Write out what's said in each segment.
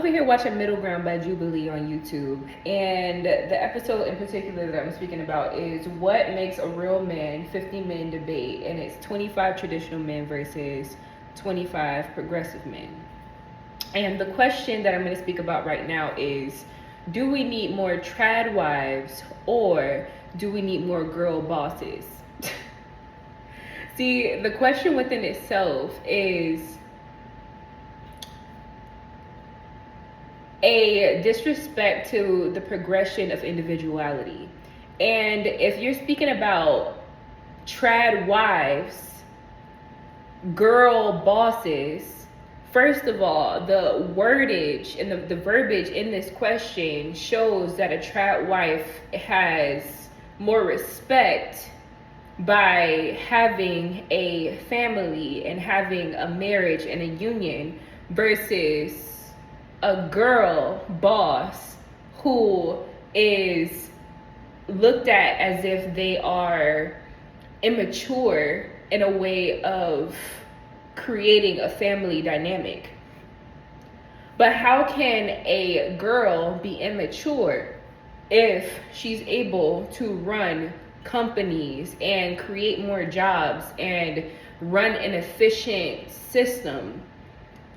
over here watching Middle Ground by Jubilee on YouTube, and the episode in particular that I'm speaking about is what makes a real man 50 men debate, and it's 25 traditional men versus 25 progressive men. And the question that I'm going to speak about right now is, do we need more trad wives or do we need more girl bosses? See, the question within itself is a disrespect to the progression of individuality. And if you're speaking about trad wives, girl bosses, first of all, the wordage and the verbiage in this question shows that a trad wife has more respect by having a family and having a marriage and a union versus a girl boss who is looked at as if they are immature in a way of creating a family dynamic. But how can a girl be immature if she's able to run companies and create more jobs and run an efficient system,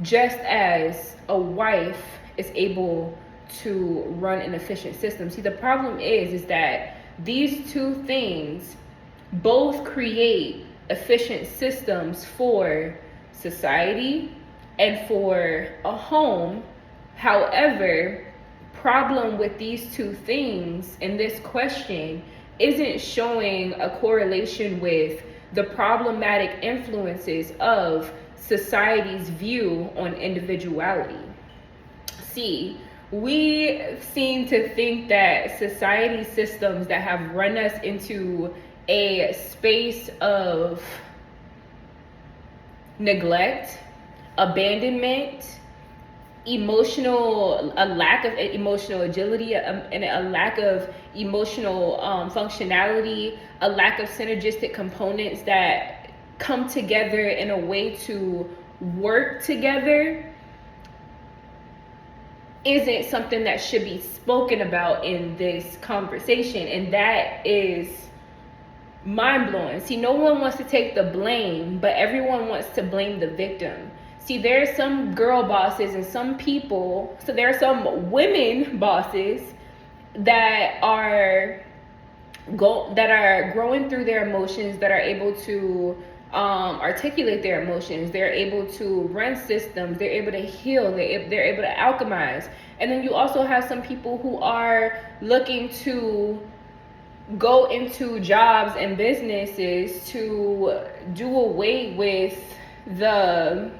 just as a wife is able to run an efficient system? See, the problem is that these two things both create efficient systems for society and for a home. However, problem with these two things in this question isn't showing a correlation with the problematic influences of society's view on individuality. See, we seem to think that society systems that have run us into a space of neglect, abandonment, a lack of emotional agility, and a lack of emotional functionality, a lack of synergistic components that come together in a way to work together, isn't something that should be spoken about in this conversation. And that is mind-blowing. See, no one wants to take the blame, but everyone wants to blame the victim. See, there are some girl bosses and some people, so there are some women bosses that are growing through their emotions, that are able to articulate their emotions. They're able to run systems. They're able to heal. They're able to alchemize. And then you also have some people who are looking to go into jobs and businesses to do away with the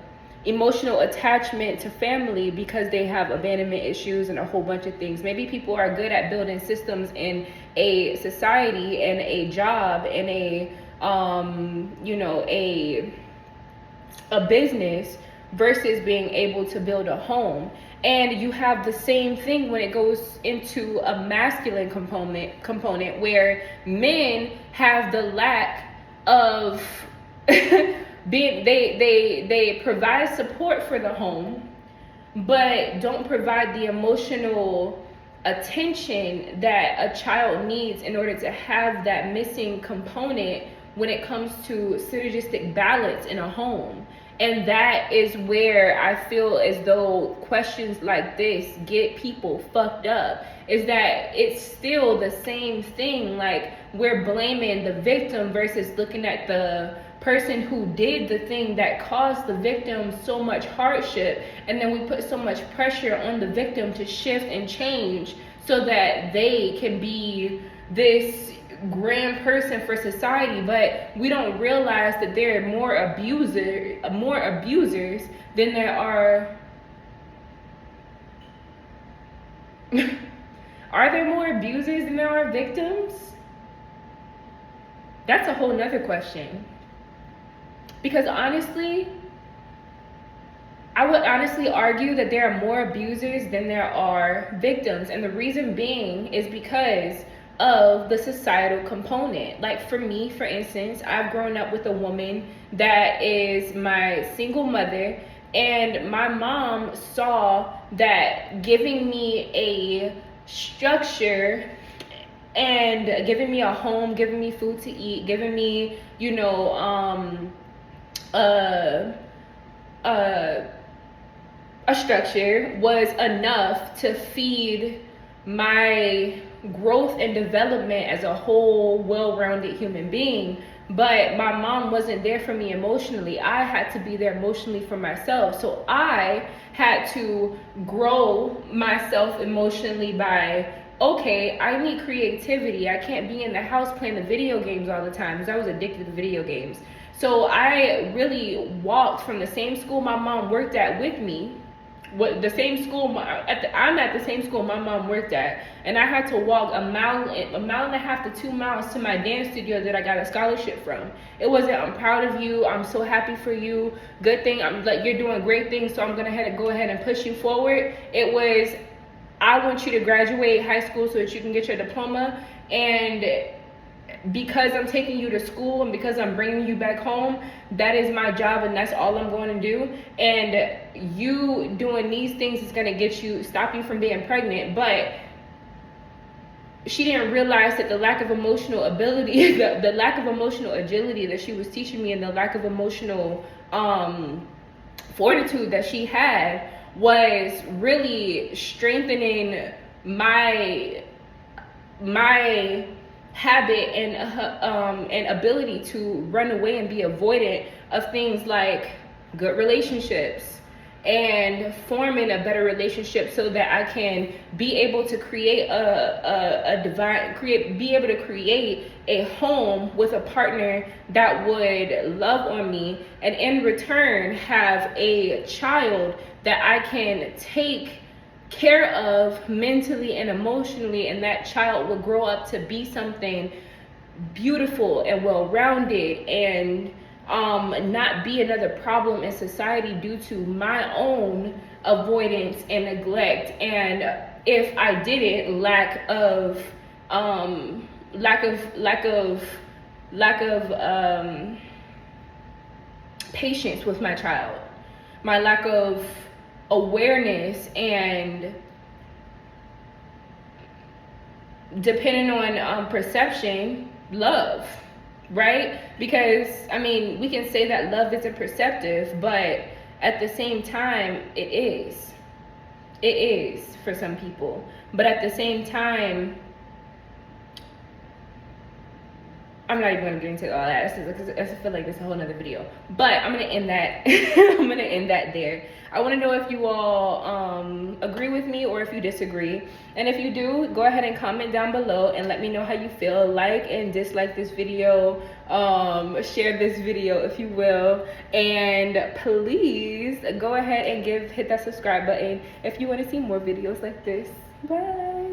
emotional attachment to family because they have abandonment issues and a whole bunch of things. Maybe people are good at building systems in a society and a job and a business versus being able to build a home. And you have the same thing when it goes into a masculine component where men have the lack of they provide support for the home, but don't provide the emotional attention that a child needs in order to have that missing component when it comes to synergistic balance in a home. And that is where I feel as though questions like this get people fucked up, is that it's still the same thing. Like, we're blaming the victim versus looking at the person who did the thing that caused the victim so much hardship, and then we put so much pressure on the victim to shift and change so that they can be this grand person for society. But we don't realize that there are more abusers than there are are there more abusers than there are victims? That's a whole nother question. Because honestly, I would honestly argue that there are more abusers than there are victims. And the reason being is because of the societal component. Like, for me, for instance, I've grown up with a woman that is my single mother, And my mom saw that giving me a structure and giving me a home, giving me food to eat, giving me, uh, a structure was enough to feed my growth and development as a whole, well-rounded human being. But my mom wasn't there for me emotionally. I had to be there emotionally for myself. So I had to grow myself emotionally by, okay, I need creativity. I can't be in the house playing the video games all the time because I was addicted to video games. So I really walked from the same school my mom worked at with me. The same school I'm at the same school my mom worked at, and I had to walk a mile and a half to 2 miles to my dance studio that I got a scholarship from. It wasn't, I'm proud of you, I'm so happy for you, good thing, I'm like, you're doing great things, so I'm gonna go ahead and push you forward. It was, I want you to graduate high school so that you can get your diploma, and because I'm taking you to school and because I'm bringing you back home, that is my job and that's all I'm going to do. And you doing these things is going to stop you from being pregnant. But she didn't realize that the lack of emotional ability, the lack of emotional agility that she was teaching me, and the lack of emotional fortitude that she had was really strengthening my habit and ability to run away and be avoidant of things like good relationships and forming a better relationship so that I can be able to create be able to create a home with a partner that would love on me, and in return have a child that I can take care of mentally and emotionally, and that child will grow up to be something beautiful and well-rounded and not be another problem in society due to my own avoidance and neglect. And if I didn't, lack of patience with my child, my lack of awareness, and depending on perception, love, right? Because I mean, we can say that love isn't perceptive, but at the same time it is for some people. But at the same time, I'm not even gonna get into all that because I feel like it's a whole nother video. But I'm gonna end that. I'm gonna end that there. I want to know if you all agree with me or if you disagree. And if you do, go ahead and comment down below and let me know how you feel. Like and dislike this video. Share this video if you will. And please go ahead and hit that subscribe button if you want to see more videos like this. Bye.